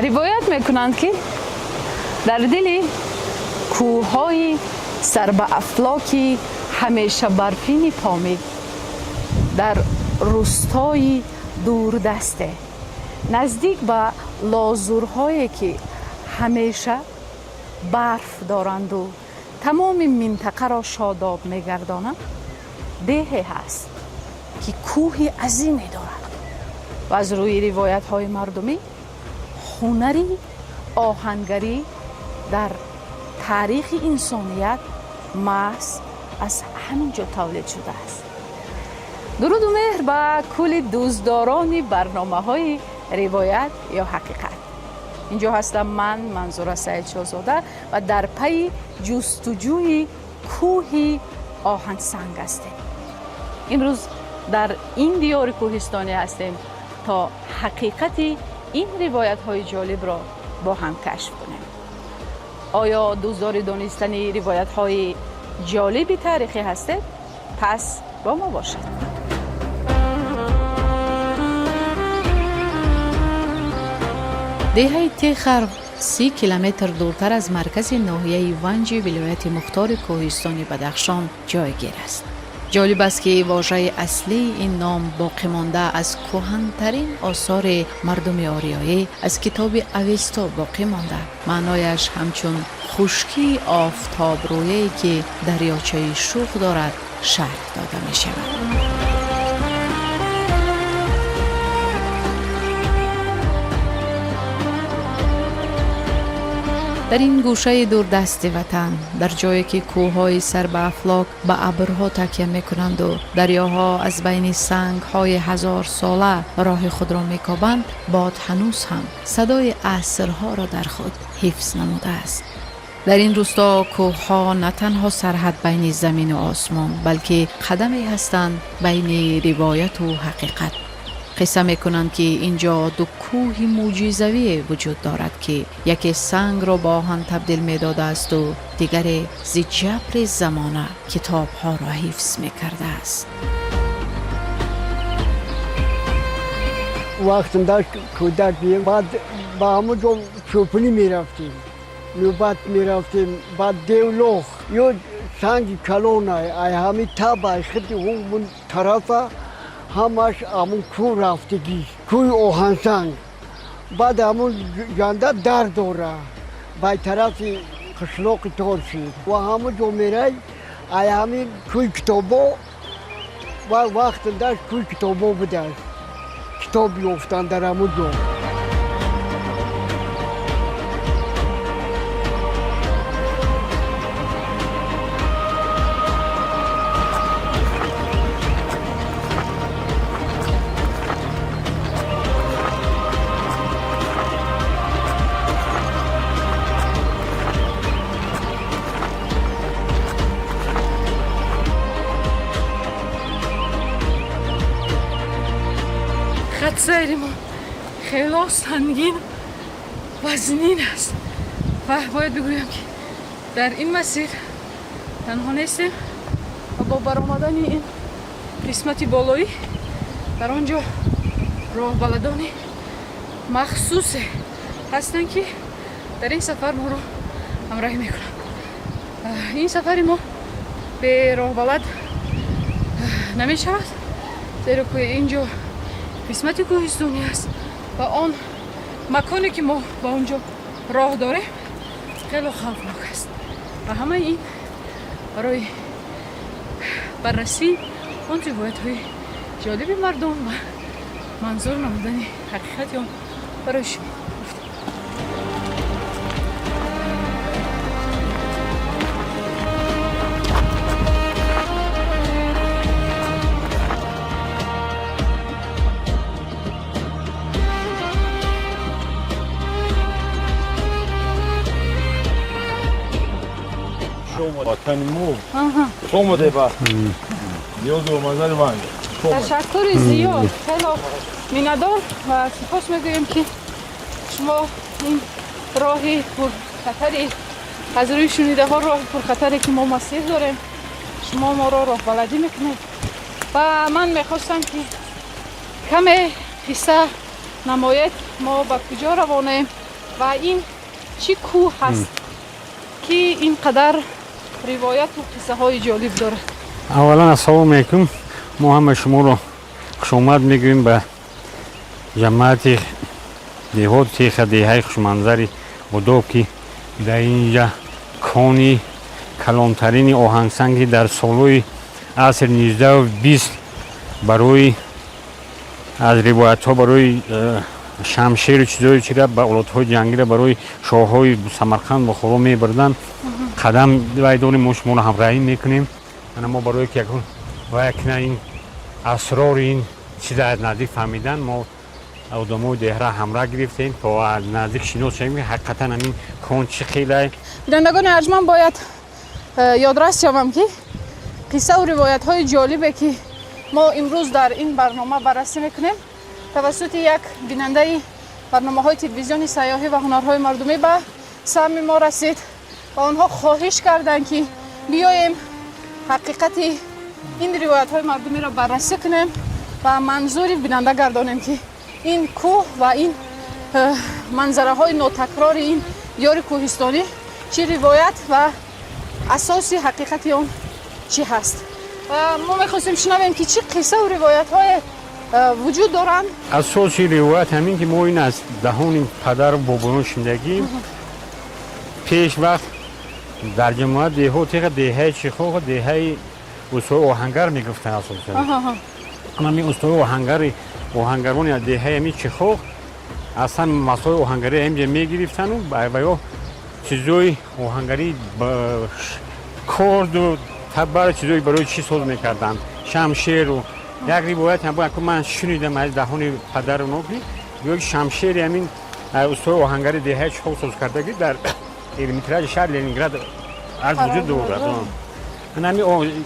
روایت میکنند که در دل کوههای سر به افلاکی همیشه برفین پامید در روستای دوردسته نزدیک به لازورهایی که همیشه برف دارند و تمام منطقه را شاداب میگردانند دیهی هست که کوه عظیمی دارد و از روی روایت های مردمی هنری آهنگری در تاریخ انسانیت محض از همینجا تولید شده است. درود و مهر به کل دوستداران برنامه های روایت یا حقیقت. اینجا هستم من منظور سعید شاهزاده و در پی جستجوی کوه آهنسنگ هستیم. امروز در این دیار کوهستانی هستیم تا حقیقت این روایت های جالب را با هم کشف کنیم. آیا دوستدار دانستن روایت های جالب تاریخی هستید؟ پس با ما باشید. دیه تیخر 30 کیلومتر دورتر از مرکز ناحیه ونج ولایت مختار کوهستان بدخشان جایگیر است. جالب است که واژه اصلی این نام باقی مانده از کهن‌ترین آثار مردم آریایی از کتاب اوستا باقی مانده. معنایش همچون خشکی آفتاب رویی که دریاچه شوخ دارد شرح داده می شود. در این گوشه دوردست وطن، در جایی که کوههای سر به افلاک به ابرها تکیه میکنند و دریاها از بین سنگهای 1000 ساله راه خود را میکابند، باد هنوز هم صدای عصرها را در خود حفظ نموده است. در این روستا کوهها نه تنها سرحد بین زمین و آسمان، بلکه قدمی هستند بین روایت و حقیقت. قصه میکنند که اینجا دو کوه معجزوی وجود دارد که یکی سنگ را با آهن تبدیل میداده است و دیگری ز جبر زمانه کتاب ها را حفظ میکرده است. وقتی داشت کودک بیم بعد با همون جو چوپنی میرفتیم، نوبت میرفتیم بعد دیولوخ یا سنگ کلونه ای همین تابای خیلی اون طرفه همش همون کوه رفتگی، کوه آهنسنگ. بعد همون جنده در دوره به طرف قشلاق تار شد و همون جو میره ای همین کوه کتابا و وقت داشت کوه کتابا بوده کتاب بیفتن در همون جو. خط سیر ما خیلی سنگین وزنین است و باید بگویم که در این مسیر تنها نیستیم و با برآمدن این قسمتی بالایی در آنجا راه بلدانی مخصوص هستند که در این سفر ما رو همراهی میکنند. این سفر ما به راه بلد نمی شود زیرا که اینجا قسمتی کوهستانی است و آن مکانی که ما با اونجا راه داریم خیلی خوفناک است و همه این برای بررسی آن روایت های جالب مردم و منظور نمودن حقیقت آن برای شما. Tanımı Şomo deba. Diyordu mazar var. تشکر زیاد خیلی میندار و سپاس میگویم که شما این راهی پرخطری از روی شنیده ها راه پرخطری که ما مسیر داریم شما ما را راه بلدی میکنید و من میخواستم که کمی قصه نماید ما به کجا روانیم و این چی کوه هست که اینقدر روایت و قصه های جالب داره؟ اولا السلام علیکم. ما هم شما رو خوش آمد میگویم به جماعت دیهات خدیهای خوشمنظری بوداب که در اینجا کانی کلانترین آهنگسنگی در سالهای عصر 19 و 20 برای از روایت ها برای شمشیر و چیزایی چیره به اولادهای جنگی را برای شاههای سمرقند و خرم میبردن. قدم ویدان ما شما را همراهی میکنیم. ما برای که و یک این اسرار این چیز از نزدیک فهمیدن ما آدمای دیه را همراه گرفتیم تا از نزدیک شناس شویم حقیقتا همین کان چه خیلی. بینندگان ارجمند باید یادرس شوم که قصه و روایت های جالبه که ما امروز در این برنامه بررسی میکنیم توسط یک بیننده برنامه های تلویزیونی سیاحی و هنرهای مردمی به سهم ما رسید و آنها خواهش کردند که بیایم حقیقت این روایت های مردمی را بررسی کنیم و منظور بیننده گردانیم که این کوه و این منظره های ناتکرار این دیار کوهستانی چی روایت و اساس حقیقت اون چی هست. ما میخواستیم شنویم که چی قصه و روایت های وجود دارن. اساس روایت همین که ما این از دهان پدر و بابایان شنیدگیم. پیش وقت در جماعت دیهات دیهه چیخوق و دیهه استوای آهنگر میگفتن اساسا. همین استوای آهنگران از دیهه همین چیخوق اصلا مسائل آهنگری همینجا میگرفتن و یا چیزای آهنگری کرد و تبر چیزایی برای چی ساز میکردن. شمشیر و یک روایت هم بود که من شنیدم از دهان پدر و نوکی یک شمشیر همین استوای آهنگری دیهه چیخوق ساز کردگی در میتراژ شهر لنینگراد از وجود دارد.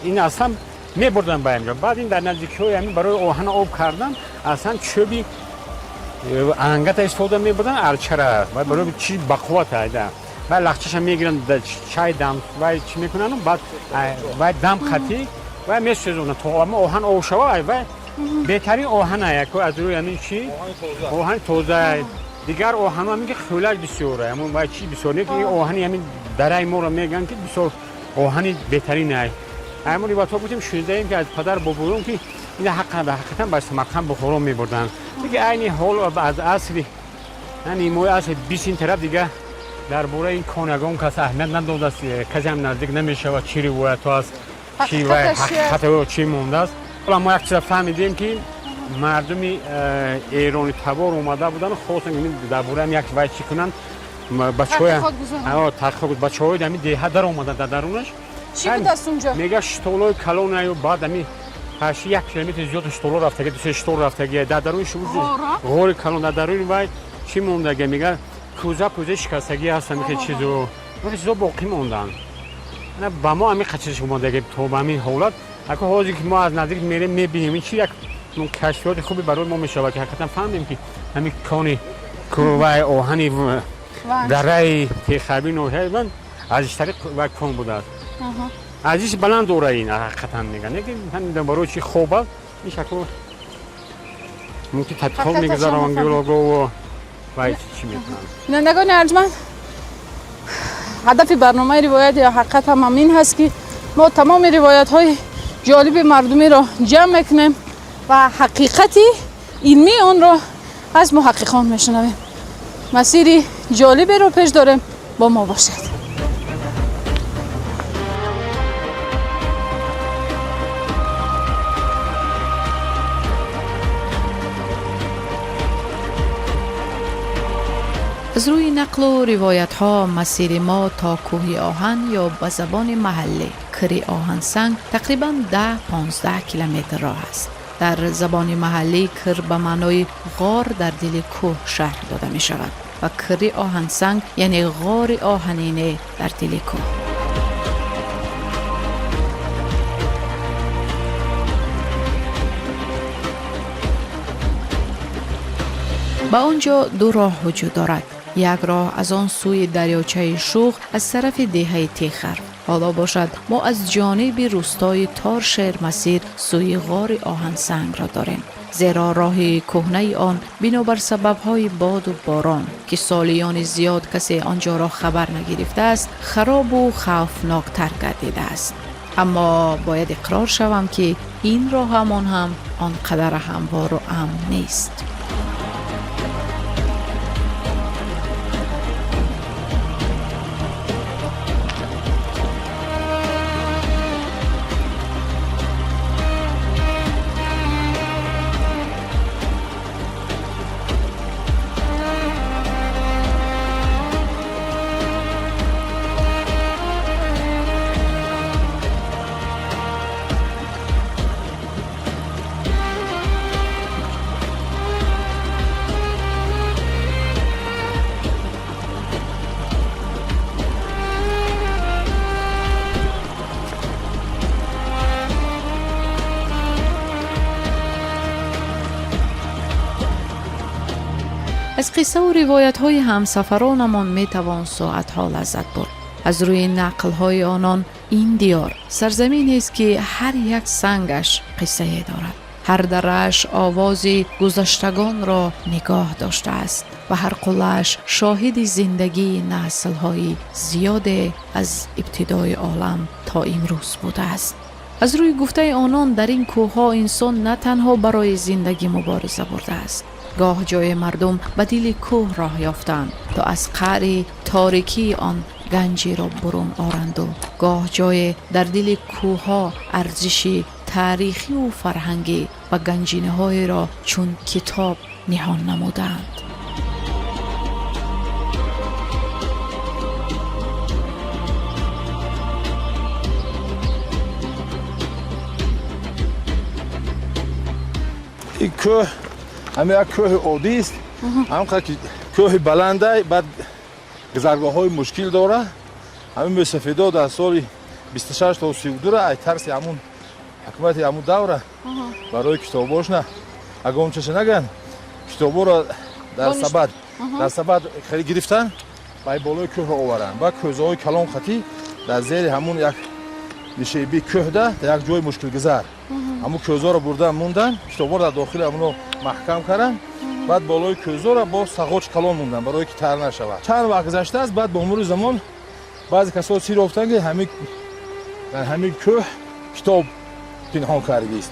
این اصلا میبردن به اینجا. بعد این در نزدیکی همین برای آهن آب کردن اصلا چوبی انگت استفاده میبردن ارچره و برای چی بقوت ایده و لخچش هم میگیرن چای دم و چی میکنن بعد و دم خطی و میسوزونن تا آهن آب شود و بهترین آهن است از روی همین چی آهن تازه. دیگر آهن ها میگه خیلی بسیاره همون و چی بسیار نیست که آهنی همین درای ما رو میگن که بسیار آهنی بهترین است. همون روایت ها بودیم شنیدیم که از پدر بابایان که این حقیقتا به سمرقند به خرم میبردن. دیگه عین حال از اصلی یعنی ما از 20 این طرف دیگه درباره این کانگان کس اهمیت نداده است. کسی هم نزدیک نمیشه و چی روایت ها است چی و حقیقت و چی مونده است. حالا ما یک چیز فهمیدیم که مردم ایرانی تبار اومده بودن خواستن این درباره هم یک وای چی کنن بچه‌های همین دیه در اومدن در درونش. چی بود از اونجا؟ میگه شتولای کلون و بعد همین 8 کیلومتر زیاد شتولا رفته که دو شتول رفته که در درونش بود غور کلون در درون وای چی مونده میگه کوزه شکستگی هست میگه چیزو چیزا باقی موندن. نه با ما همین خچش اومده که تو همین حالت اگه حاضر که ما از نزدیک میریم میبینیم این چی یک کشفیات خوبی برای ما میشه که حقیقتا فهمیدیم که همین کانی کروای آهنی درای تخابین و هیوان از طریق و کون بوده است. ازش بلند دوره این حقیقتا میگن که همین برای چی خوبه میشه که ممکن تطبیق میگذارن انگولوگو و چی میکنن. بینندگان ارجمند هدف برنامه روایت یا حقیقت هم این هست که ما تمام روایت های جالب مردمی را جمع میکنیم و حقیقت علمی آن را از محققان میشنویم. مسیری جالبی رو پیش داریم، با ما باشید. از روی نقل و روایت ها مسیر ما تا کوه آهن یا به زبان محلی کری آهنسنگ تقریبا 10-15 کیلومتر راه است. در زبان محلی کر به معنای غار در دل کوه شرح داده می شود و کری آهنسنگ یعنی غار آهنینه در دل کوه. با آنجا دو راه وجود دارد. یک راه از آن سوی دریاچه شوق از طرف دیهه تیخر. حالا باشد ما از جانب روستای تارشهر مسیر سوی غار آهنسنگ را داریم. زیرا راه کهنه آن بنابر سبب‌های باد و باران که سالیان زیاد کسی آنجا را خبر نگرفته است خراب و خوفناکتر گردیده است. اما باید اقرار شوم که این راه هم آنقدر هموار و امن نیست. از قصه و روایت های همسفرانمان می توان ساعت ها لذت برد. از روی نقل های آنان این دیار سرزمینی است که هر یک سنگش قصه دارد. هر دره‌اش آوازی گذشتگان را نگاه داشته است و هر قلعه‌اش شاهد زندگی نسل های زیاد از ابتدای عالم تا امروز بوده است. از روی گفته آنان در این کوه ها انسان نه تنها برای زندگی مبارزه برده است، گاه جای مردم به دل کوه راه یافتند تا از قعر تاریکی آن گنجی را برون آرند و گاه جای در دل کوه ها ارزشی تاریخی و فرهنگی و گنجینه های را چون کتاب نهان نمودند. این کوه همه یک کوه عادی است. همونقدر که کوه بلنده بعد گذرگاه های مشکل داره. همین سفیدا در سال 26 تا 32 را ترس همون حکومت همون دوره برای کتاباش نه اگه اون چه نگن کتابا را در سبد خیلی گرفتن بای بالای کوه آورن و کوزه های کلان خطی در زیر همون یک نشیبی کوه ده در یک جای مشکل گذر همون کوزه را بردن موندن کتابا را در داخل همون محکم کردن بعد بالای کوزه را با سقاچ کلان موندن برای که تر نشود. چند وقت گذشته است بعد با مرور زمان بعضی کسا سیر افتادن که همین کوه کتاب پنهان کرده است.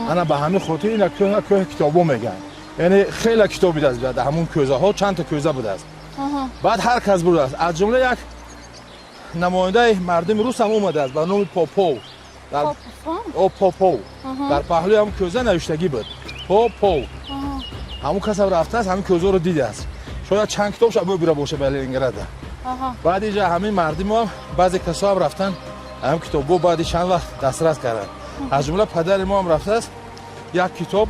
انا به همین خاطر این کوه کتابو میگن. یعنی خیلی کتابی دست در همون کوزه ها چند تا کوزه بوده است. بعد هر کس برده است. از جمله یک نماینده مردم روس هم اومده است به نام پاپو. پاپو. در پهلوی هم کوزه نوشتگی بود. پاپو. همون کس هم رفته است همین کوزه رو دیده است. شاید چند کتاب شب بره باشه به لنینگراد. بعد اینجا همین مردم هم بعضی کسا هم رفتن هم کتابو بعد چند وقت دسترس کردن. از جمله پدر ما هم رفته است یک کتاب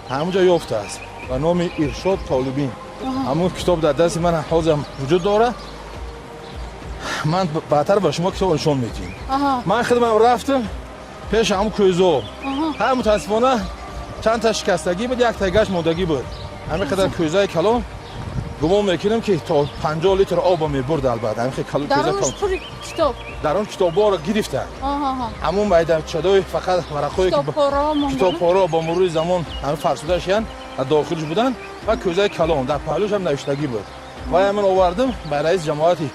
همونجا یافته است به نام ارشاد طالبین. همون کتاب در دست من حاضر وجود داره. من بعدتر به شما کتاب نشون میدیم. من خودم رفتم پیش همون کوزه هم متاسفانه چند تا شکستگی بود یک تگش موندگی بود. همین قدر کوزه کلان گمان میکنم که تا 50 لیتر آب میبرد البته همین خیلی درونش پر کتاب در اون کتابا رو گرفتن. همون میدان چدای فقط ورقایی که کتاب‌ها با مرور زمان همین فرسوده شدن از داخلش بودن و کوزه کلان در پهلوش هم نوشتگی بود. و من آوردم به رئیس جماعتی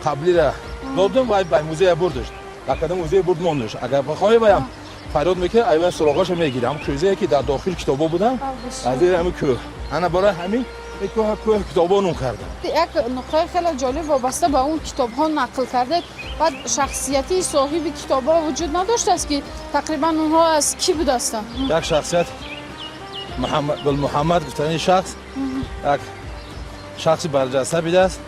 قبلی را دادم و به موزه بردش. لکه موزه برد موندش. اگر بخوای بیام فریاد میکنه ایوان سراغاش میگیرم. هم کوزه که در داخل کتابا بودن از این همین کوه. انا برای همین کوه کتابا نون کردم. یک نکته خیلی جالب وابسته به اون کتاب ها نقل کرده. بعد شخصیتی صاحب کتاب ها وجود نداشته است که تقریبا اونها از کی بوده هستند؟ یک شخصیت محمد گفتن شخص یک شخصی برجسته بوده است.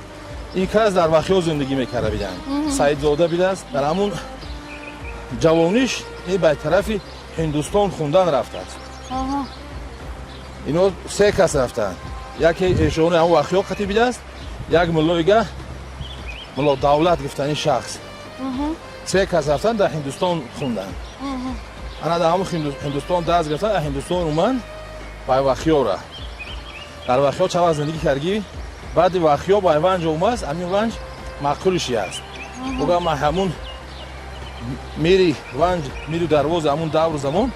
این کس در وخیو زندگی میکرده بودن. سعید زاده بوده است. در همون جوانیش این به طرف هندوستان خوندن رفته است. اینو سه کس رفتن. یکی ایشون هم وخیو خطیب بوده است. یک ملایگه ملا دولت گفتن شخص. سه کس رفتن در هندوستان خوندن. انا در همون هندوستان دست گرفتن از هندوستان اومدن به وخیو را. در وخیو چه زندگی کردی؟ بعد وخیو با ونج اومد، همین ونج معقولشی است. بگم همون میری ونج میری دروازه همون دور زمان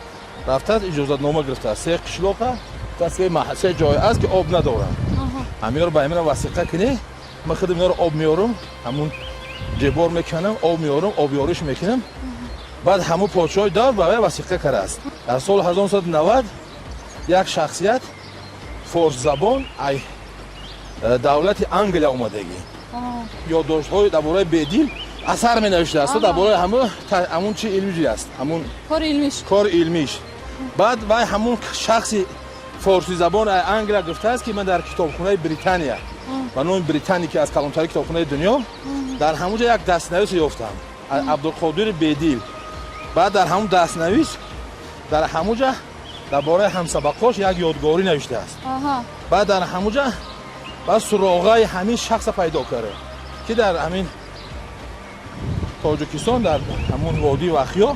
рафтааст иҷозатнома гирифтааст. 3 қишлоқа се ҷой аст ки об надоранд. ҳамиро ба ҳамира васиқа кунӣ, ман худам инро об меорам, ҳамун ҷебор мекунам, об меорам, обёриш мекунам. баъд ҳамун подшоҳи давр ба вай васиқа кардааст. дар соли 1990 як шахсият форсзабон ай давлати Англия омадагӣ ёддоштҳои дар бораи бедил асар менавиштааст дар бораи ҳамун чи илмӣ аст, ҳамун кори илмиш. баъд вай ҳамун шахси форсизабон ай Англия гуфтааст ки ман дар китобхонаи Британия ба номи Британия ки аз калонтарин китобхонаи дунё дар ҳамунҷа як дастнавис ёфтам Абдулқодир Бедил. баъд дар ҳамун дастнавис дар ҳамунҷа дар бораи ҳамсабақош як ёдгорӣ навиштааст. баъд дар ҳамунҷа баъд суроғаи ҳамин шахса пайдо карда ки дар ҳамин Тоҷикистон дар ҳамун водии Вахё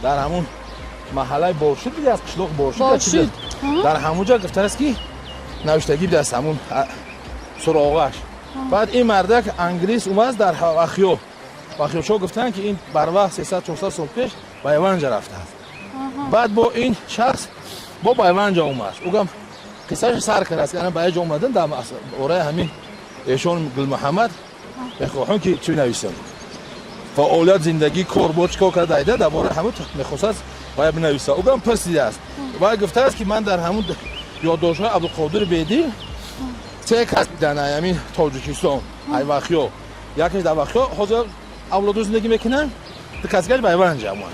дар ҳамун маҳаллаи Боршид дигар қишлоқ Боршид дар ҳамунҷа гуфтааст ки навиштагӣ будааст ҳамун суроғаш. баъд ин мардак англис омаст дар Вахё. Вахёчо гуфтанд ки ин барвақт 300-400 сол пеш ба Айванҷа рафтааст. баъд бо ин шахс бо ба Айванҷа омаст. угам қиссааш сар кардааст ки ана ба яҷа омадан дар бораи ҳамин эшон Гулмуҳаммад мехоҳам ки чӣ нависам. фаъолият зиндагӣ кор бо чӣ кор карда айда дар бораи ҳамун мехостаст باید بنویسه. اوگم پرسیده است. باید گفته است که من در همون یادداشت‌های عبدالقادر بیدی سه کس دیدن همین تاجیکستان، ایوخیا. یکیش در وخیا حاضر اولاد زندگی میکنن. دو کسیش به ایوان انجام میدن.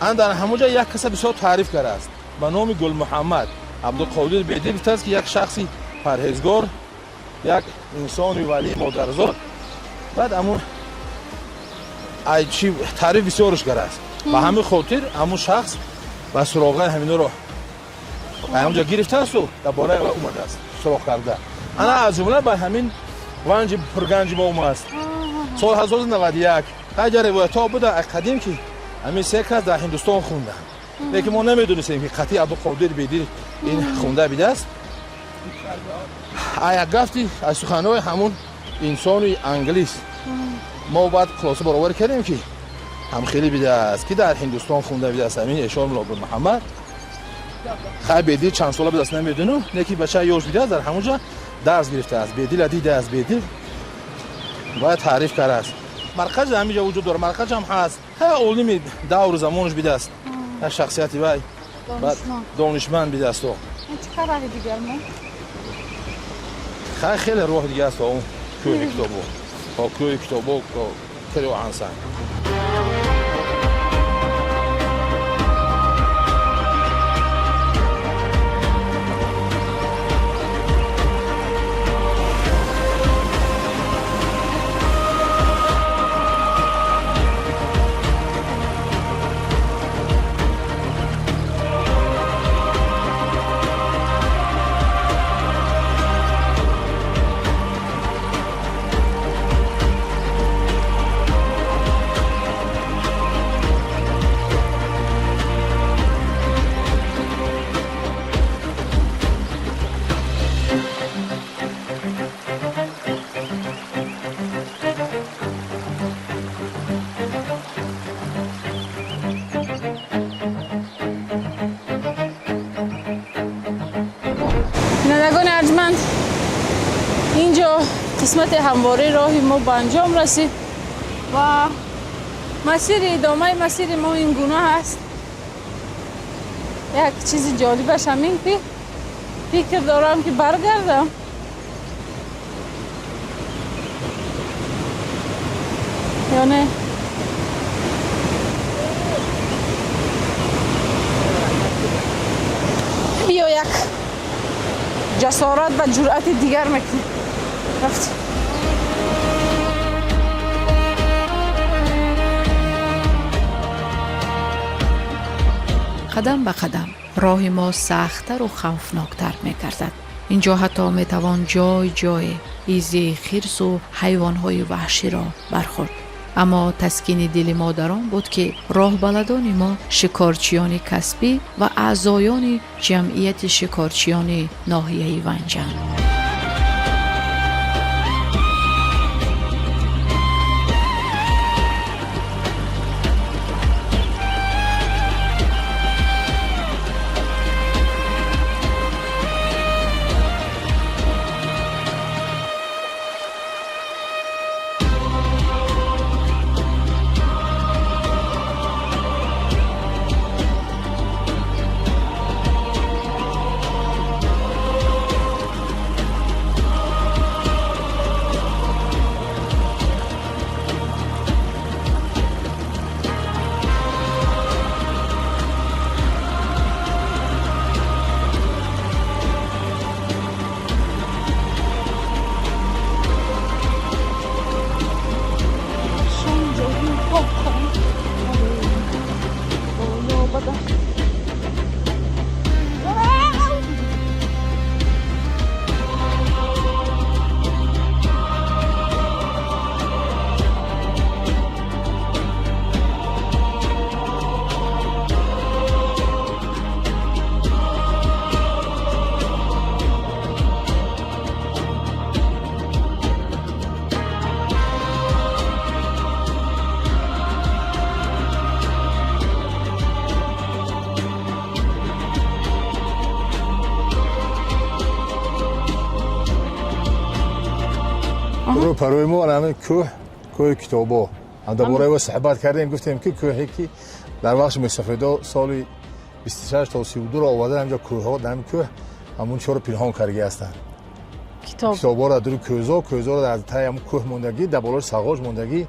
آن در همونجا یک کس بسیار تعریف کرده است. به نام گل محمد عبدالقادر بیدی گفته است که یک شخصی پرهیزگار، یک انسان ولی مادرزاد. بعد همون ای چی تعریف بسیارش کرده است. به همین خاطر همون شخص و سراغ همینا رو همونجا گرفته است و در بالای اومده است سراغ کرده. انا از جمله به همین ونج پرگنج با اومده است. سال 1991 اگر روایت ها بوده قدیم که همین سه کس در هندوستان خوندن. لیکن ما نمیدونستیم که قطعی عبدالقادر بیدی این خونده بیده است. ایا گفتی از سخنهای همون انسان انگلیس ما باید خلاصه برآور کردیم که هم خیلی بیده است که در هندوستان خونده بیده است همین اشار ملابر محمد خیلی بیدی چند ساله بیده است نمیدونم لیکن بچه یوش بیده است در همونجا درس گرفته است بیدی دیده است بیدی باید تعریف کرده است مرکز همینجا وجود داره مرکز هم هست خیلی علمی دور زمانش بیده است شخصیتی باید دانشمند بیده است چه راه دیگر ما خیلی راه دیگه است اون کوه کتابو تا کوه کتابو کلی و عنسن بینندگان ارجمند اینجا قسمت همواره راه ما به انجام رسید و مسیر ادامه مسیر ما این گونه هست. یک چیز جالبش همین که فکر دارم که برگردم یا نه. بیا یک جسارت و جرأت دیگر میکنیم. رفت. قدم به قدم راه ما سخت‌تر و خوفناکتر می‌گردد. اینجا حتی می‌توان جای جای ایزی خرس و حیوان‌های وحشی را برخورد. اما تسکین دل ما در آن بود که راهبلدان ما شکارچیان کسبی و اعضایان جمعیت شکارچیان ناحیه ونجند. خدا. رو پروی ما همین کوه کتابا هم درباره و صحبت کردیم گفتیم که کوهی که در وقت مستفیدا سال 26 تا 32 را آورده اینجا کوه ها در کوه همون چهار پنهان کرده هستند. کتابا را در کوهزا را از تای همون کوه موندگی در بالای ساغاج موندگی.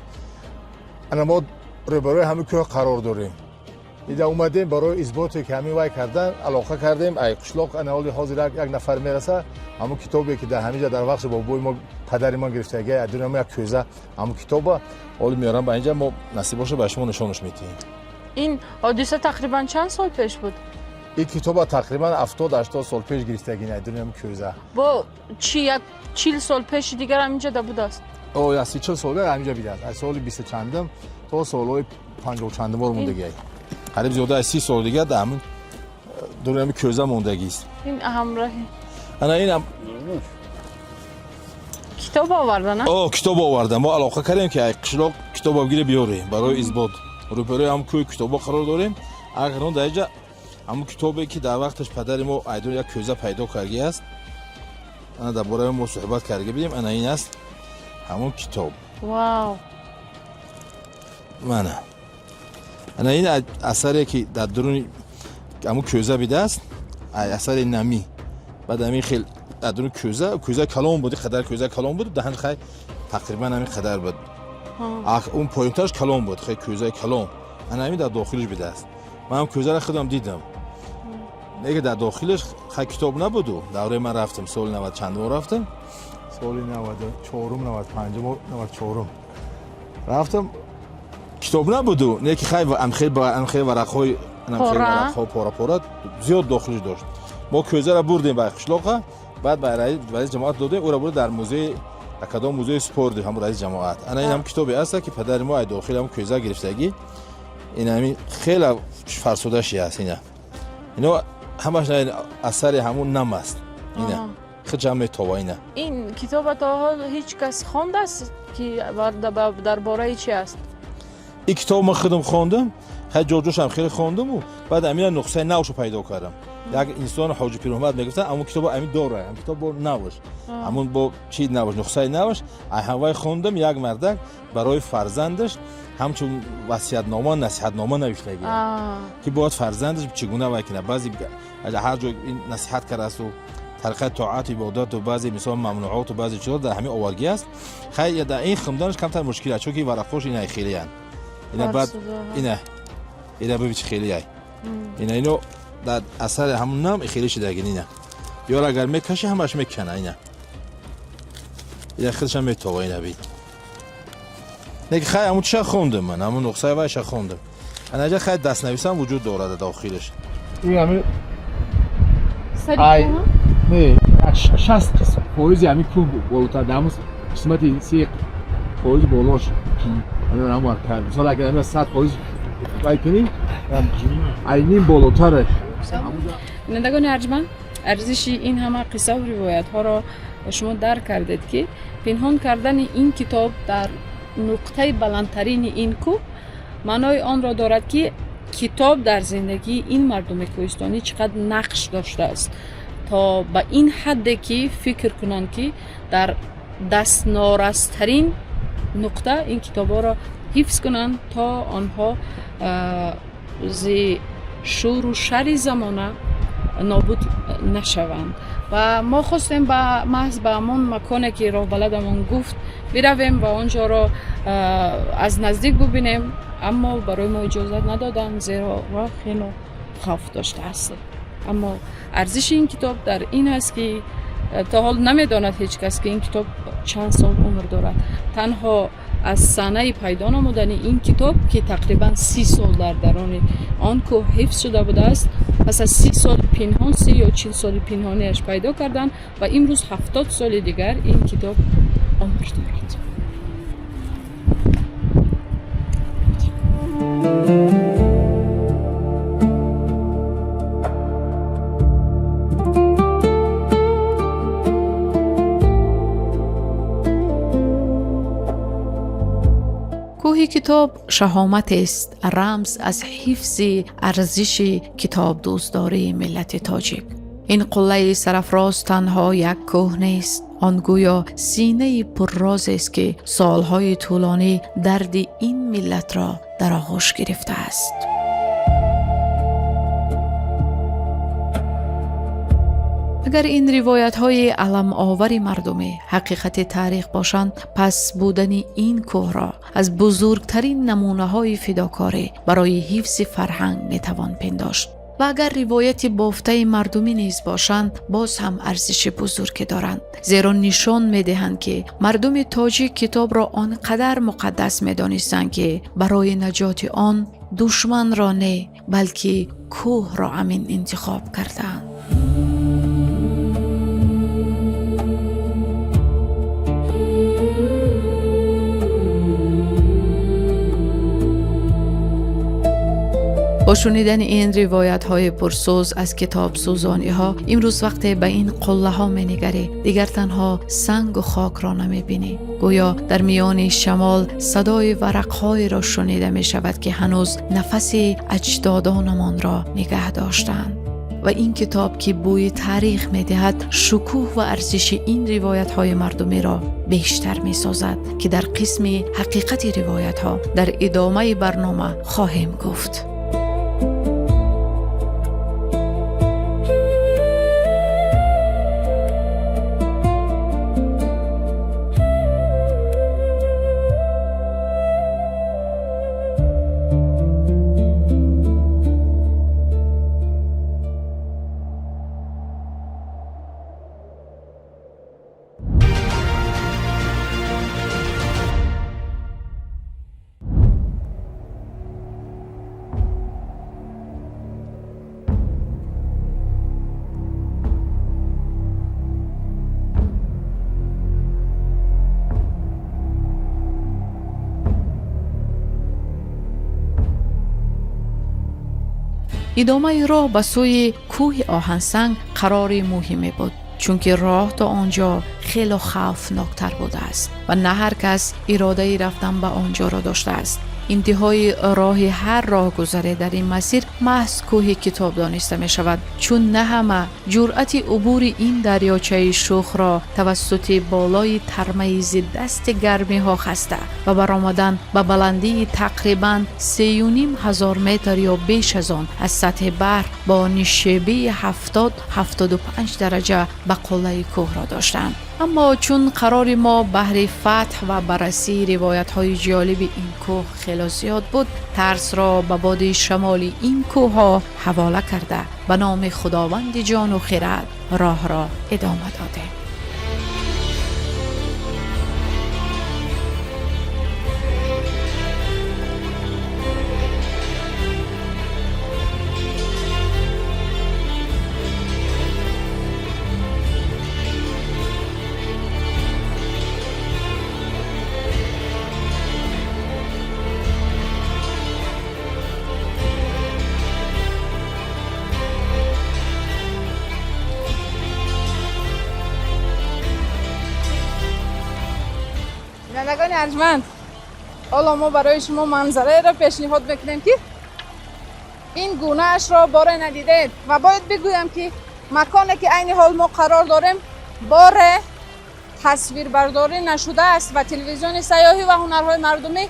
انا ما روبروی همین کوه قرار داریم. ایده اومدیم برای اثباتی که همین وای کردن علاقه کردیم ای قشلاق انا حالی حاضر یک نفر میرسه همون کتابی که در همینجا در وقت بابای ما پدر ما گرفته اگه ادونه ما یک کوزه همون کتابا حالی میارم با اینجا ما نصیب باشه به شما نشونش میدیم. این حادثه تقریبا چند سال پیش بود؟ این کتاب تقریبا 70-80 سال پیش گرفتگی ندونم هم کوزه. با 40 سال پیش دیگر همینجا بوده است. یا 30 سال همینجا بوده است. از سال 20 چندم تا سالهای 50 چندم موندگی. قریب زیاده از 30 سال دیگه در همون دوران کوزه موندگی است. این همراهی. انا اینم کتاب آوردن نه؟ کتاب آوردن. ما علاقه کردیم که قشلاق کتاب بگیره بیاریم برای اثبات. روبروی هم کوه کتابا قرار داریم. اگر اون درجا همون کتابی که در وقتش پدر ما ایدون یک کوزه پیدا کرده است. انا درباره ما صحبت کرده بودیم. انا این است همون کتاب. واو. منه. انا این اثری که در درون همون کوزه بیده است. اثر نمی. بعد همین خیلی در درون کوزه کلام بود. قدر کوزه کلام بود. دهن خیلی تقریبا همین قدر بود. اون پایینتاش کلام بود. خیلی کوزه کلام. انا همین در داخلش بیده است. من هم کوزه را خودم دیدم. دیگه در داخلش خیلی کتاب نبود. دوره من رفتم سال 90 چندم رفتم. سال 94 95 94 رفتم. کتاب نبود. نه که خیلی ورق‌های پارا زیاد داخلش داشت. ما کوزه را بردیم به قشلاق بعد برای جماعت دادیم او را برد در موزه اکادام موزه سپورت همون رئیس جماعت. انا این هم کتابی است که پدر ما داخل هم کوزه گرفتگی. این همین خیلی فرسوده شی است اینا همش اثر همون نم است. اینا خیلی جمع توا اینا. این کتاب تا حال هیچ کس خوانده است که درباره چی است؟ این کتاب ما خودم خواندم. خیلی جوجوش هم خیلی خواندم و بعد امین نقطه نوشو پیدا کردم. یک انسان حاجی پیرمحمد میگفتن اما کتاب امین داره. ام کتاب با نوش. همون با چی نوش نقطه نوش. هوای خواندم یک مردک برای فرزندش همچون وصیت‌نامه نصیحت‌نامه نوشته که باید فرزندش چگونه وای کنه. بعضی هر جا این نصیحت کرده است و طریقه طاعت عبادت و بعضی مثلا ممنوعات و بعضی چیزا در همین آوارگی است. خیلی در این خوندنش کمتر مشکل است چون که ورقش اینا خیلی ان. اینا بعد اینا ببین چه خیلی اینو در اثر همون نام خیلی شده اینا. یا اگر میکشه همش میکنه اینا. اینا خودش هم میتوه اینا بی. نه خیلی همون چه خوندم من همون نقطه وایش خوندم. انا خیلی دست‌نویسم وجود داره داخلش. این همین سری نه 60 قسم پاییزی همین کو بالاتر داموس قسمتی 30 پاییز بالاش انا هم ورکر مثلا اگر همین 100 پاییز وای کنی اینین بالاتره. بینندگان ارجمند ارزش این همه قصه و روایت ها را شما درک کردید که پنهان کردن این کتاب در نقطه بلندترین این کوه معنای آن را دارد که کتاب در زندگی این مردم کوهستانی چقدر نقش داشته است تا به این حد که فکر کنند که در دست نارسترین نقطه این کتاب ها را حفظ کنند تا آنها زی شور و شر زمانه نابود نشوند. و ما خواستیم محض به همون مکانی که راه بلدمون گفت برویم و آنجا را از نزدیک ببینیم، اما برای ما اجازه ندادن زیرا راه خیلی خوف داشته است. اما ارزش این کتاب در این است که تا حال نمیداند هیچ کس که این کتاب چند سال عمر دارد. تنها از سنه پیدا نمودن این کتاب که تقریبا 30 سال در درون آن کوه حفظ شده بوده است. پس از 30 سال پنهان 30 یا 40 سال پنهانیش پیدا کردن و امروز 70 سال دیگر این کتاب عمر دارد. کوه کتاب شهامت است، رمز از حفظ ارزش کتاب دوستداری ملت تاجیک. این قله سرافراز تنها یک کوه نیست، آن گویا سینه پرراز است که سالهای طولانی درد این ملت را در آغوش گرفته است. اگر این روایت های علم آور مردمی حقیقت تاریخ باشند، پس بودن این کوه را از بزرگترین نمونه های فداکاری برای حفظ فرهنگ میتوان پنداشت. و اگر روایت بافته مردمی نیز باشند، باز هم ارزش بزرگ دارند، زیرا نشان میدهند که مردم تاجیک کتاب را آنقدر مقدس میدانستند که برای نجات آن دشمن را نه بلکه کوه را امین انتخاب کردند. با شنیدن این روایت های پرسوز از کتاب سوزانی ها، امروز وقتی به این قله ها می نگری، دیگر تنها سنگ و خاک را نمی بینی. گویا در میان شمال صدای ورق های را شنیده می شود که هنوز نفس اجدادانمان را نگه داشتند. و این کتاب که بوی تاریخ می دهد، شکوه و ارزش این روایت های مردمی را بیشتر می سازد که در قسم حقیقت روایت ها در ادامه برنامه خواهیم گفت. ادامه راه به سوی کوه آهنسنگ قرار مهمی بود، چون که راه تا آنجا خیلی خوفناکتر بوده است و نه هر کس اراده رفتن به آنجا را داشته است. انتهای راه هر راه گذره در این مسیر محض کوه کتاب دانسته می شود، چون نه همه جرأت عبور این دریاچه شوخ را توسط بالای ترمه دست گرمی ها خسته و برآمدن به بلندی تقریباً 3.5 متر یا بیش از آن از سطح بحر با نشیبه 70-75 درجه به قله کوه را داشتند. اما چون قرار ما بحر فتح و بررسی روایت های جالب این کوه خیلی زیاد بود، ترس را به باد شمالی این کوه ها حواله کرده به نام خداوند جان و خرد راه را ادامه دادیم. بینندگان ارجمند، حالا ما برای شما منظره را پیشنهاد میکنیم که این گونه اش را بار ندیدید و باید بگویم که مکانی که عین حال ما قرار داریم بار تصویر برداری نشده است و تلویزیون سیاحی و هنرهای مردمی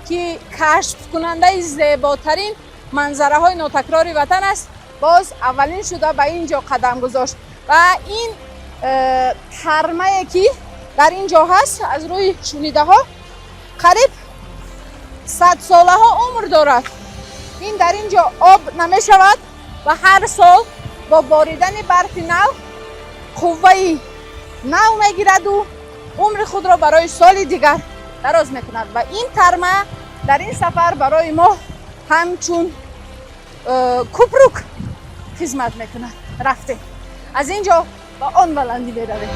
که کشف کننده زیباترین منظره های ناتکرار وطن است، باز اولین شده به اینجا قدم گذاشت و این ترمه که در اینجا هست از روی شنیده ها قریب 100 ساله ها عمر دارد. این در اینجا آب نمی شود و هر سال با باریدن برف نو قوه نو می گیرد و عمر خود را برای سال دیگر دراز میکند و این ترمه در این سفر برای ما همچون کوپروک خدمت میکند. رفتیم از اینجا با آن بلندی میرویم.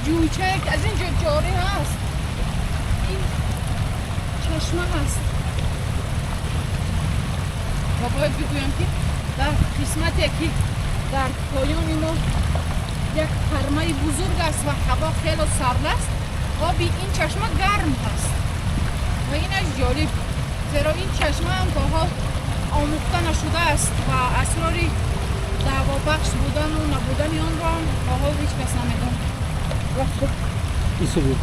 جوچک از اینجا جاری هست. این چشمه هست و باید بگویم که در قسمتی که در پایان ما یک ترمه بزرگ است و هوا خیلی سرد است، آب این چشمه گرم هست و اینش جالب، زیرا این چشمه هم تا حال آموخته نشده است و اسرار دعوابخش بودن و نبودن آن را تا حال هیچ کس نمیداند. ایسو بود.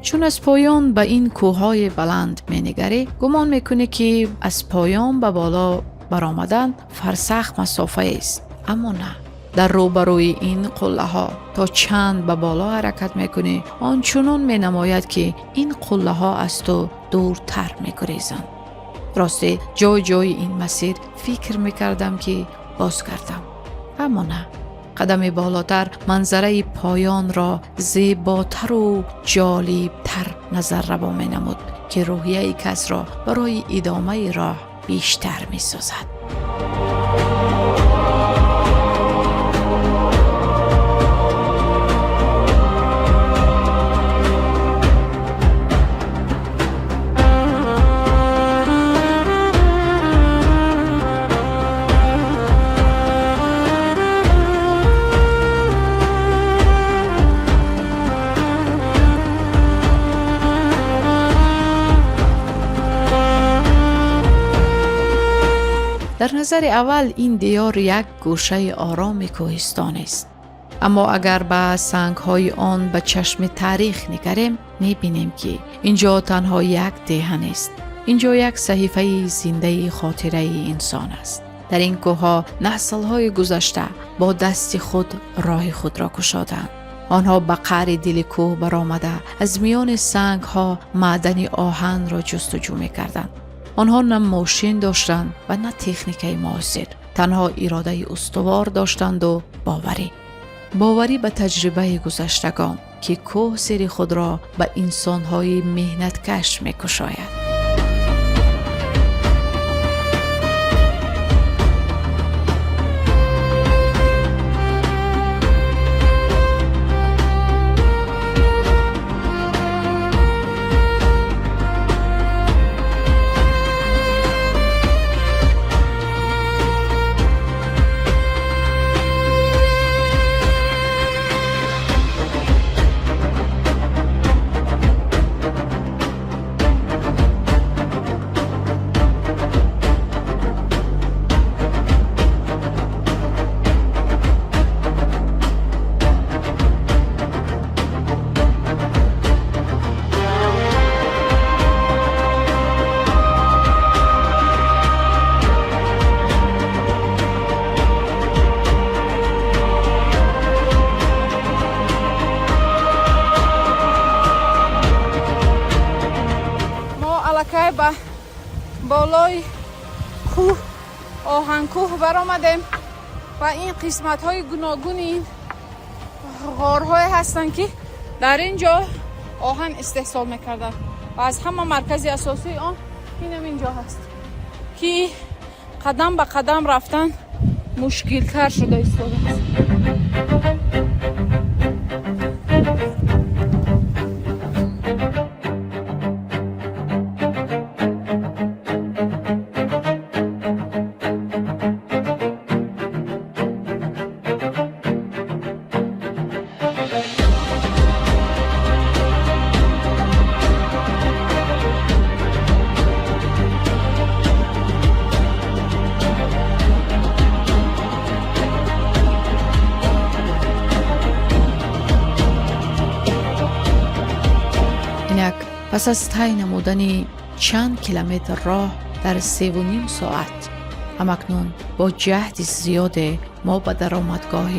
چون از پایان به این کوههای بلند می‌نگری، گمان میکنی که از پایان به بالا برآمدن فرسخ مسافه است، اما نه. در روبروی این قله ها تا چند به بالا حرکت میکنی، آنچنان مینماید که این قله ها از تو دورتر میگریزند. راستی جای جای این مسیر فکر میکردم که باز کردم، اما نه. قدم بالاتر منظره پایان را زیباتر و جالبتر نظر روا می نمود که روحیه کس را برای ادامه راه بیشتر می سازد. در نظر اول این دیار یک گوشه آرام کوهستان است، اما اگر به سنگ‌های آن به چشم تاریخ نگریم می‌بینیم که اینجا تنها یک دهه نیست. اینجا یک صحیفه زنده خاطره انسان است. در این کوه‌ها نسل‌های گذشته با دست خود راه خود را گشادند. آنها به قعر دل کوه برآمده از میان سنگ‌ها معدن آهن را جستجو می‌کردند. آنها نه ماشین داشتند و نه تکنیک معاصر، تنها اراده استوار داشتند و باوری به تجربه گذشتگان که کوه سری خود را به انسان‌های مهنتکش می‌کشاید. کوه برآمدیم و این قسمت های گوناگون این غارهای هستن که در اینجا آهن استحصال میکردن و از همه مرکز اساسی آن اینم اینجا هست که قدم به قدم رفتن مشکل تر شده ایستاده است. پس از طی نمودن چند کیلومتر راه در 3.5 ساعت همکنون با جهد زیاد ما به درآمدگاه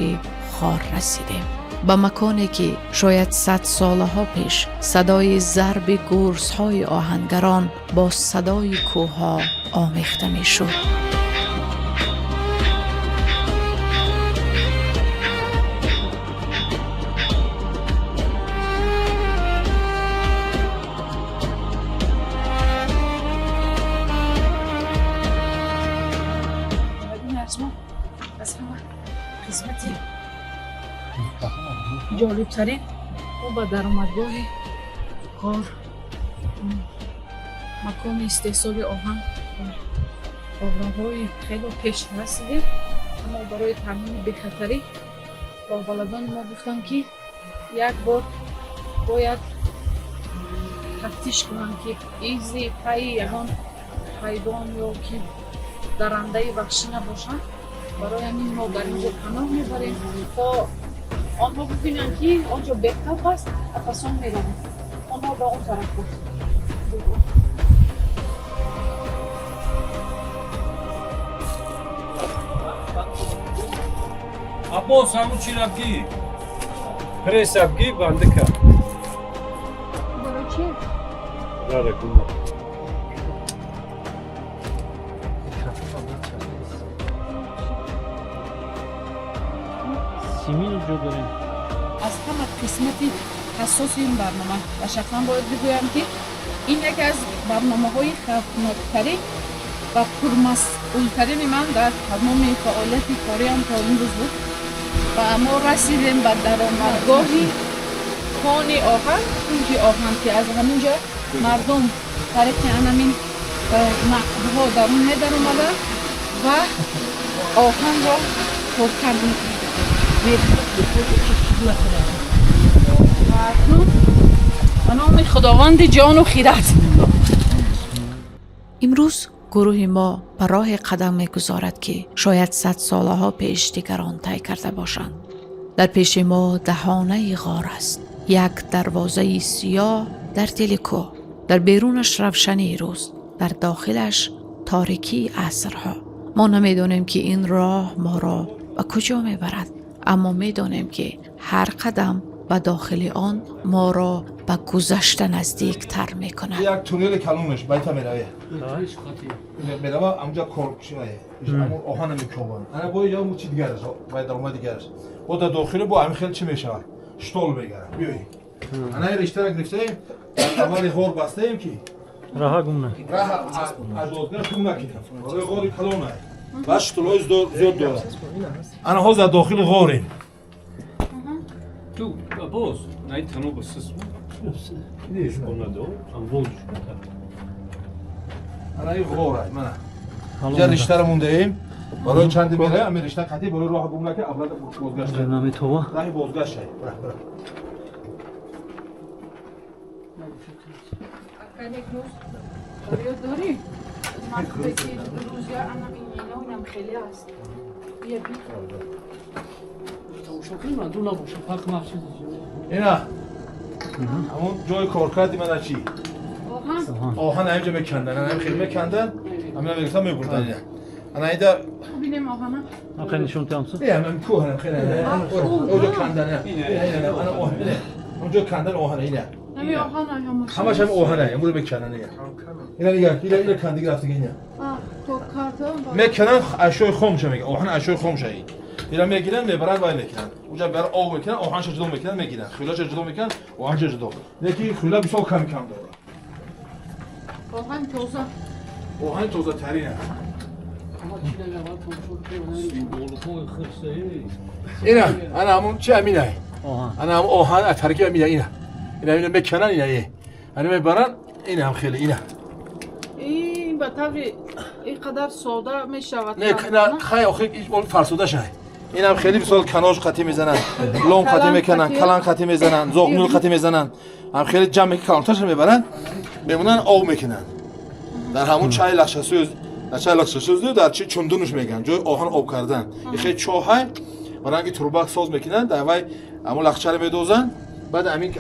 خار رسیدیم، به مکانی که شاید 100 ساله ها پیش صدای ضرب گرز های آهنگران با صدای کوه ها آمیخته می شد. جالبترین و به درآمدگاه غار مکان استحصال آهن آوراهای خیلی پیش رسیدیم، اما برای تامین بی‌خطری راهبردان ما گفتن که یک بار باید تفتیش کنن که ایزی پای یگان حیوان یا که درنده وحشی نباشن. برای همین ما در اینجا پناه میبریم تا آنها ببینن که آنجا بهتر هست و پسان میرن آنها به اون طرف هست. عباس همون چی رفتی؟ پره سبگی بنده کرد. برای چی؟ داره کنم. سیمین اینجا داریم. از همه قسمت حساس این برنامه و شخصا باید بگویم که این یکی از برنامه‌های خوفناک‌ترین و پرمسئول‌ترین من در تمام فعالیت کاریم تا این روز بود و ما رسیدیم به درآمدگاه کان آهن، کوه آهن که از همینجا مردم طریق همین نقب‌ها در اون می‌درآمدن و آهن را پر به نام خداوند جان و خیرت. امروز گروه ما به راه قدم می‌گذارد که شاید 100 ساله ها پیش دیگران طی کرده باشند. در پیش ما دهانه غار است، یک دروازه سیاه در دل کوه، در بیرونش روشنی روز، در داخلش تاریکی عصرها. ما نمی‌دانیم که این راه ما را به کجا میبرد، اما می‌دانیم که هر قدم به داخل آن ما را به گذشته نزدیک تر می‌کند. یک تونل کلونش بیتا میروه. میروه اونجا کورکشیه. همون آهن میکوبن. انا باید یا چی دیگه است، باید درآمد دیگه است. و در داخل با همین خیلی چی میشه؟ شتول میگیره. بیایی. انا این رشته را گرفتیم. اول غور بستیم کی؟ راه گم نه. راه از دادگاه شروع نکردیم. ولی غور کلونه. باش شتولای زیاد داره. انا هاز در داخل غوریم. تو عباس نه تنو بس نیش بنادو ام بوج. انا این غوره من. جا رشته را مونده ایم. برای چند میره امی رشته قطعی برای راه گم نکه اول بازگشت. برنامه تو راه بازگشت شد. برو. یک روز داری؟ من فکر که روز یا انا اینم خیلی است. بیا بیا. اینا همون جای کار کردی من در چی؟ آهن اینجا میکندن، انا خیلی میکندن اما نمیگفتم میبردن اینا انا ایده ببینیم آهنم آخه نشون تامسه نه من کوهنم خیلی اونجا کندن انا آهن اونجا کندن آهن اینا نمی آهن همش هم آهنه امروز میکنن اینا دیگه اینا کندی گرفته اینا تو کارتون میکنن اشوی خامش میگه آهن اشوی خامش ای اینا میگیرن میبرن وای میکنن اونجا بر آب میکنن آهنش جدا میکنن میگیرن خیلاش جدا میکنن آهنش جدا یکی خیلا بسیار کم داره آهن توزه آهن توزه ترینه اینا انا همون چه امینه انا هم آهن از ترکیب امینه اینا میکنن اینا میبرن این هم خیلی اینا این به طور اینقدر ساده می شود نه خیلی آخه هیچ مال فرسوده شه این هم خیلی بسیار کناش خطی میزنن لون خطی میکنن کلان خطی میزنن زغنول خطی میزنن هم خیلی جمع که کانتاش میبرن میمونن آب میکنن در همون چای لخشسوز در چی چندونش میگن جای آهن آب کردن این خیلی چاهای و رنگ تروبک ساز میکنن در وای همون لخچه رو میدوزن بعد همین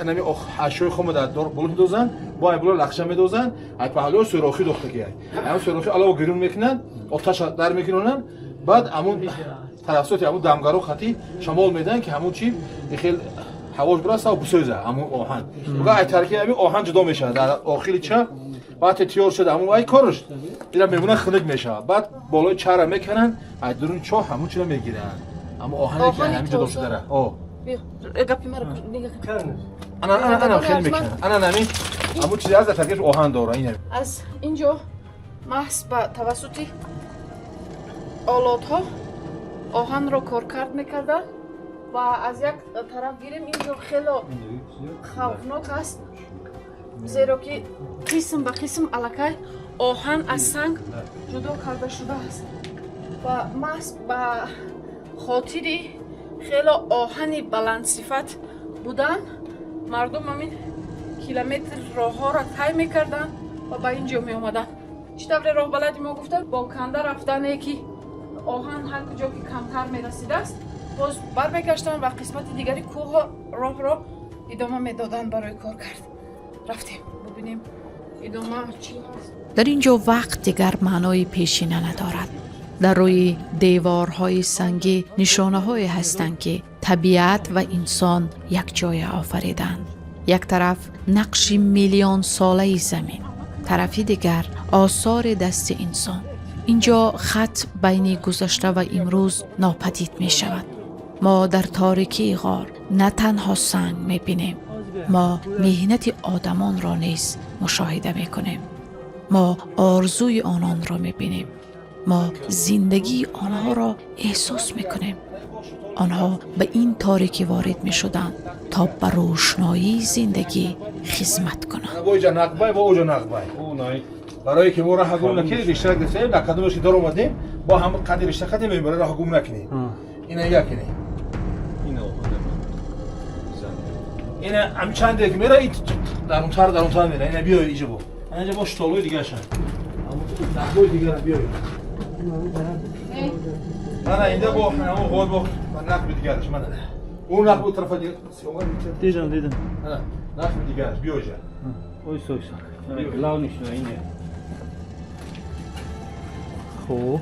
حشوی خود در دور بلند میدوزن با این بلند لخچه میدوزن ای پهلو سوراخی دوختگی همون سوراخی علاوه گرون میکنن آتش در میکنن بعد همون توسط همون دمگرو خطی شمال میدن که همون چی خیلی هواش برسه و بسوزه همون آهن بگه ای ترکیب همین آهن جدا میشه در آخری چه بعد تیار شده همون ای کارش اینا میمونه خنک میشه بعد بالای چره میکنن ای درون چاه همون چی میگیرن اما آهنی که همین جدا شده ره گپی مرا نگاه کن انا خیلی میکنم انا نمی همون چیزی از ترکیبش آهن داره اینه از اینجا محض به توسط آلات‌ها آهن را کارکرد میکردن و از یک طرف گیریم اینجا خیلی خوفناک است زیرا که قسم به قسم الکی آهن از سنگ جدا کرده شده است و محض به خاطری خیلی آهنی بلند صفت بودن مردم همین کیلومتر راه ها را طی میکردن و به اینجا می آمدن چطور راه بلدی ما گفتن با کنده رفتن یکی آهن هر کجا که کمتر می رسیده است باز بر میگشتن و قسمت دیگری کوه راه را ادامه میدادن برای کار کرد رفتیم ببینیم ادامه چی هست. در اینجا وقت دیگر معنای پیشینه ندارد. در روی دیوارهای سنگی نشانه‌هایی هستند که طبیعت و انسان یک جای آفریدند. یک طرف نقش میلیون ساله زمین، طرفی دیگر آثار دست انسان. اینجا خط بین گذشته و امروز ناپدید می شود. ما در تاریکی غار نه تنها سنگ می بینیم، ما مهنت آدمان را نیز مشاهده می کنیم. ما آرزوی آنان را می بینیم. ما زندگی آنها را احساس می کنیم. آنها به این تاریکی وارد می شدند تا به روشنایی زندگی خدمت کنند. اوجا نقبای با اوجا نقبای برای که ما راه گم نکنیم رشته گرفتیم در کدومش دور اومدیم با هم قدر رشته خدیم برای راه گم نکنیم اینا یکی نه اینا هم چند دیگه میره این در اون تر میره اینا بیای اینجا اینجا با شتالوی دیگه شن نقبای دیگه بیای من اینجا با همون قول با نقب دیگرش من اون نقب طرف دیگه دیدم نقب دیگرش بیای جا اویسا لونش اینه خوب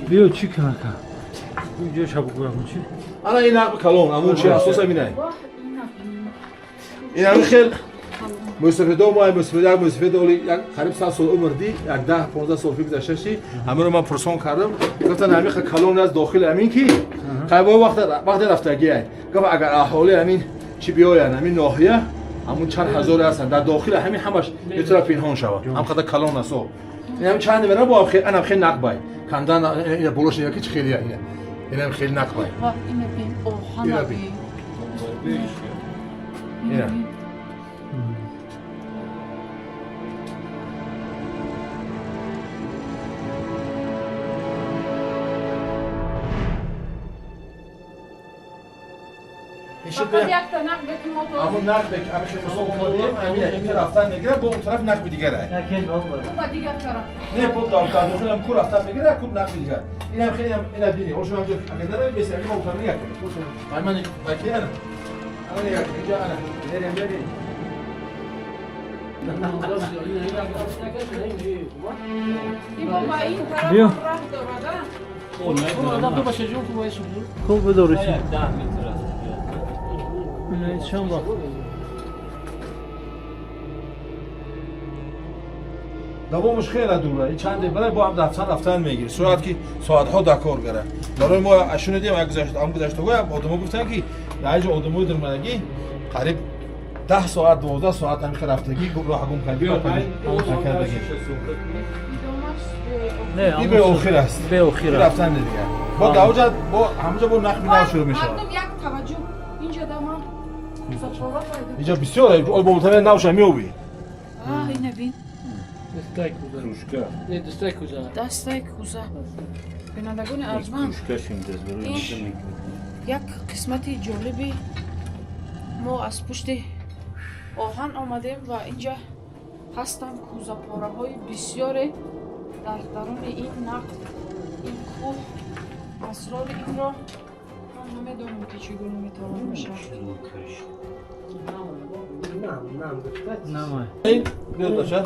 بیا چی کنه اینجا شب بگویم چی؟ انا این نقب کلون همون چی اساس همینه این همین خیلی مستفیده و ماه مستفیده اولی قریب 100 سال عمر دی 10-15 سال فکر داشتی همین رو من پرسان کردم گفتن همین کلون از داخل همین کی قبل وقت رفتگی گفت اگر اهالی همین چی بیاین همین ناحیه همون چند هزار هستن در داخل همین همش یه طرف پنهان شود هم خدا کلون است این همین چند میره با خیلی انا خیلی نقبای کندن این بولش یکی خیلی اینه اینم خیلی نقبای اینه بین اوهانا بین اینه فقط یک تا نقب که موتور همون نقب که همیشه مسا اومدیم همین این رفتن میگیره با اون طرف نقب دیگره با دیگر طرف نه بود دام داخل هم کو رفتن میگیره کو نقب دیگه اینم خیلی اینا بینی اون شما اگه نره بس همین موتور میگه من باکی انا اینجا انا بریم بریم این با این طرف راه دارده خوب بدارشی نه چند وقت دوامش خیلی دوره. این چند دقیقه با هم رفتن میگیره. ساعت که ساعت‌ها دکار گره. برای ما اشون دیدیم گذشته آدم‌ها گفتن که یه جا آدم‌های در مدگی قریب 10 ساعت 12 ساعت همیشه رفتگی راه گم کردی. نه این به آخر است. به آخر رفتن دیگه. با دوجا با همونجا با نخ مینا شروع میشه. مردم یک توجه اینجا دما سفارت اینجا بسیار با مطمئن نباشه میوبی. اینه بین دستای کوزه. نه دستای کوزه. دستای کوزه. بینندگان ارجمند، این یک قسمتی جالبی ما از پشت آهن آمدیم و اینجا هستند کوزه پاره های بسیاری در درون این نقل، این کوه. اسرار این را من نمیدانم که چگونه میتوان بشه. این بیاد باشه.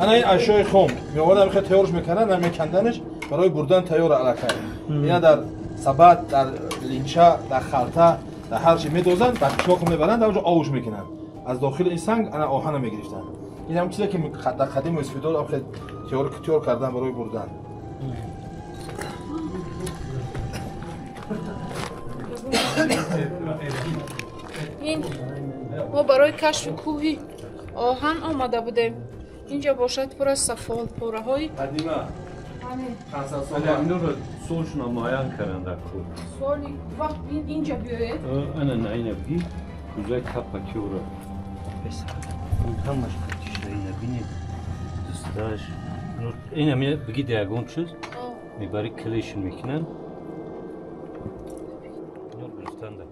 انا این اشیاء خام میآوردن میخواد تیارش میکنن نمیکندنش برای بردن تیار علکه. اینا در سبد، در لینچه، در خلطه، در هر چی میدوزن بعد چاق میبرن در اونجا آبش میکنن. از داخل این سنگ انا آهن میگرفتن. این هم چیزی که در قدیم اسپیدال هم خیلی تیار کردن برای بردن. این ما برای کشف کوهی آهن آمده بودیم. اینجا باشد پر از سفال پاره های قدیمه. 500 سال. اینا رو سوش نمایان کردن در کوه. سالی وقت اینجا بیاید انا نه بگی کوزه کپکی رو بس. اون همش کتیش اینه بینید دستاش. اینه می بگی دیگون چیز میبری کلیشن میکنن. نور گرفتن در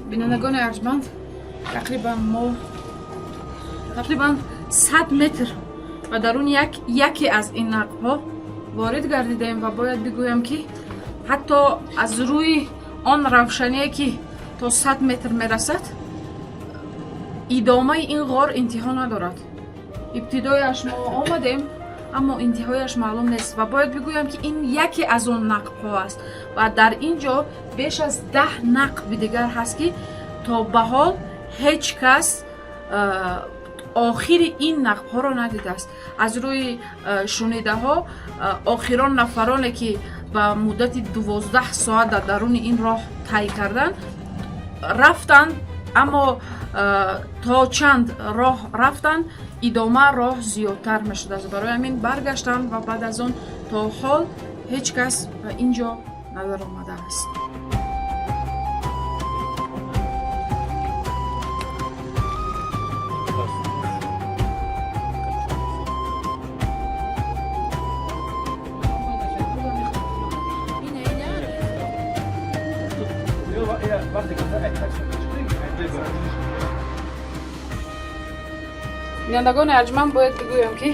بینندگان ارجمند، تقریبا 100 متر و درون یکی از این نقب‌ها وارد گردیدیم و باید بگویم که حتی از روی آن روشنی که تا 100 متر میرسد ادامه این غار انتها ندارد. ابتدایش ما آمدیم اما انتهایش معلوم نیست و باید بگویم که این یکی از اون نقب‌ها است و در اینجا بیش از 10 نقب دیگر هست که تا به حال هیچ کس آخر این نقب‌ها را ندیده است. از روی شنیده ها آخران نفرانی که به مدت 12 ساعت در درون این راه طی کردند رفتند، اما تا چند راه رفتند ادامه راه زیادتر میشد است. برای همین برگشتند و بعد از آن تا حال هیچ کس به اینجا ندار آمده است. بینندگان ارجمند باید بگویم که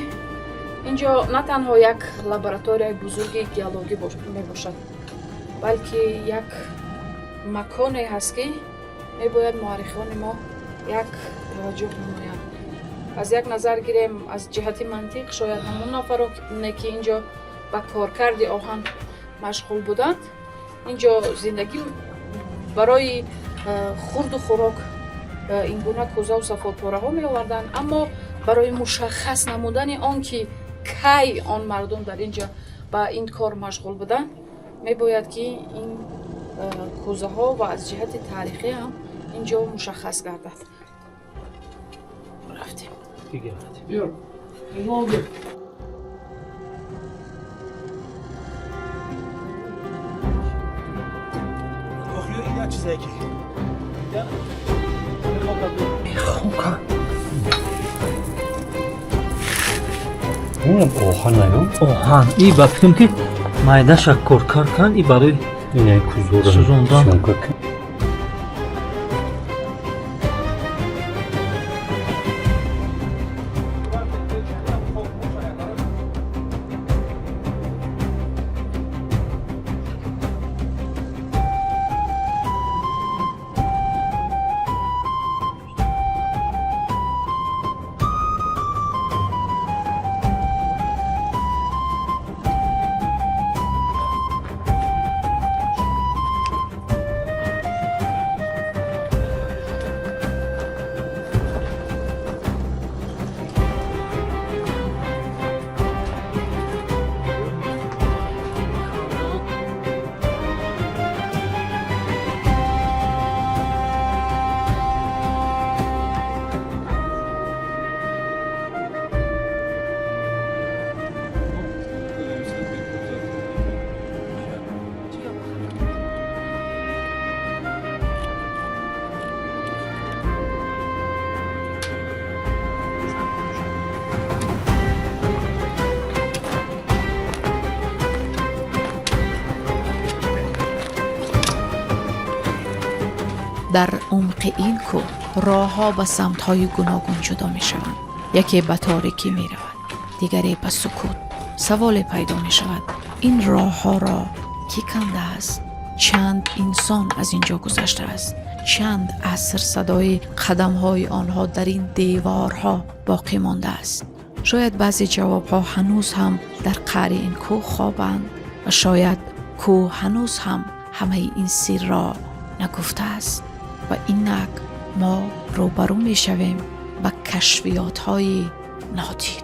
اینجا نه تنها یک لابراتوری بزرگ گیولوژی میباشد بلکه یک مکانی هست که میباید مورخان ما یک توجه نمایند. از یک نظر گیریم از جهت منطق شاید همون نفرانی که اینجا به کارکرد آهن مشغول بودند اینجا زندگی برای خورد و خوراک این گونه کوزه و سفالپاره ها می آوردند، اما برای مشخص نمودن آن که کی آن مردم در اینجا با این کار مشغول بودن، میباید که این کوزه ها و از جهت تاریخی هم اینجا مشخص گردد. رفتیم دیگه اونم آهن نیام آهن ای وقتیم که майда шаккоркар кан и барои اینه کزورم سوزوندن. شونکا کن در عمق این کوه راه ها به سمت های گوناگون جدا می شوند. یکی به تاریکی می رود، دیگری به سکوت. سوال پیدا می شود این راه ها را کی کنده است؟ چند انسان از اینجا گذشته است؟ چند عصر صدای قدم های آنها در این دیوارها باقی مانده است؟ شاید بعضی جواب ها هنوز هم در قعر این کوه خوابند و شاید کوه هنوز هم همه این سر را نگفته است و اینک ما روبرو می شویم با کشفیات های نادیر.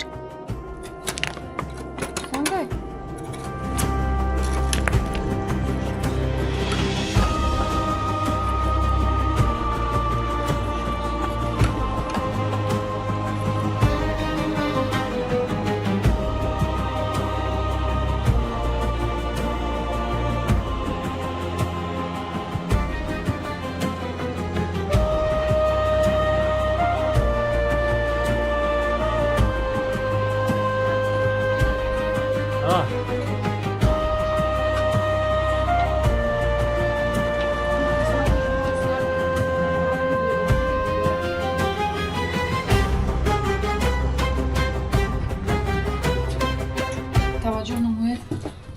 توجه نموید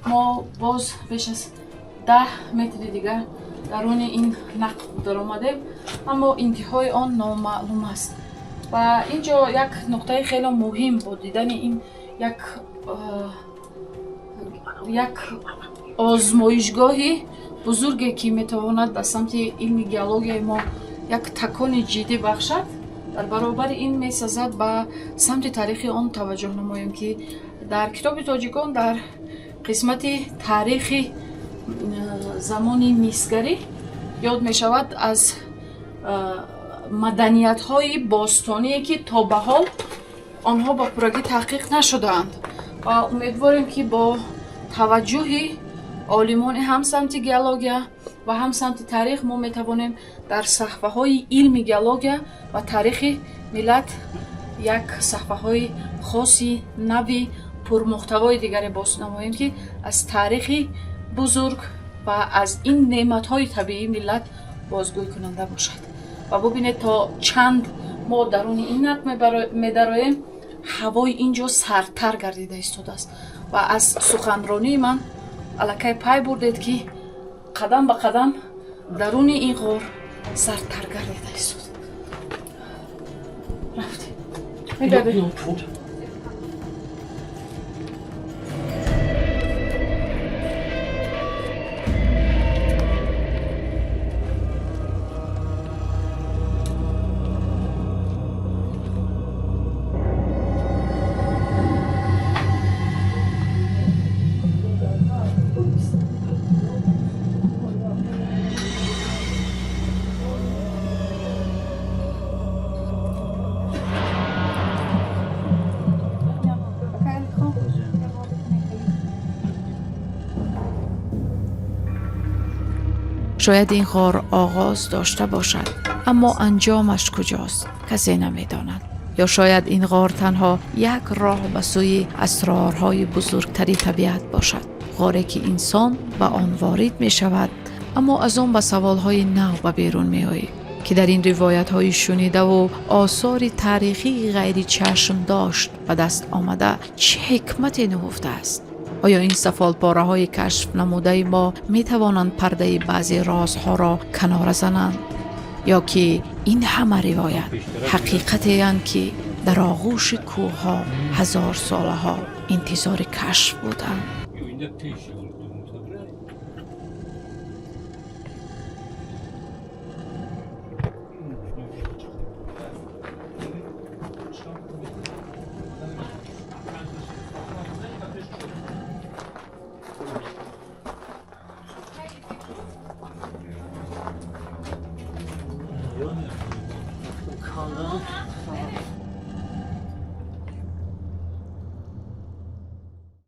ما باز بیش از 10 متر دیگر درون این نقب در آمدیم، اما انتهای آن نامعلوم است و اینجا یک نقطه خیلی مهم با دیدن این یک آزمایشگاهی بزرگی که میتواند به سمت علم گیولوژی ما یک تکان جدی بخشد. در برابر این میسازد به سمت تاریخی آن توجه نماییم که در کتاب تاجیکان در قسمت تاریخی زمانی میسگری یاد می شود از مدنیت های باستانی که تا به حال آنها با پورگی تحقیق نشدند و امیدواریم که با توجه عالمان هم سمت گیولوژیا و هم سمت تاریخ ما می توانیم در صحفه های علم گیولوژیا و تاریخ ملت یک صحفه های خاصی نوی پرمحتوای دیگری باز نماییم که از تاریخ بزرگ و از این نعمت های طبیعی ملت بازگوی کننده باشد و ببینید تا چند ما درون این نقب می‌دراییم هوای اینجا سردتر گردیده ایستاده است و از سخنرانی من الکی پای بردید که قدم به قدم درون این غار سردتر گردیده ایستاده. رفتیم می‌دویم. شاید این غار آغاز داشته باشد اما انجامش کجاست کسی نمی‌داند. یا شاید این غار تنها یک راه به سوی اسرارهای بزرگتری طبیعت باشد، غاری که انسان به آن وارد می شود اما از آن به سوالهای نو به بیرون می آید که در این روایت های شنیده و آثار تاریخی غیر چشم داشت به دست آمده چه حکمتی نهفته است. آیا این سفالپاره های کشف نموده ما می توانند پرده بعضی رازها را کنار زنند یا که این همه روایت حقیقتی اند که در آغوش کوه ها هزار ساله ها انتظار کشف بودند؟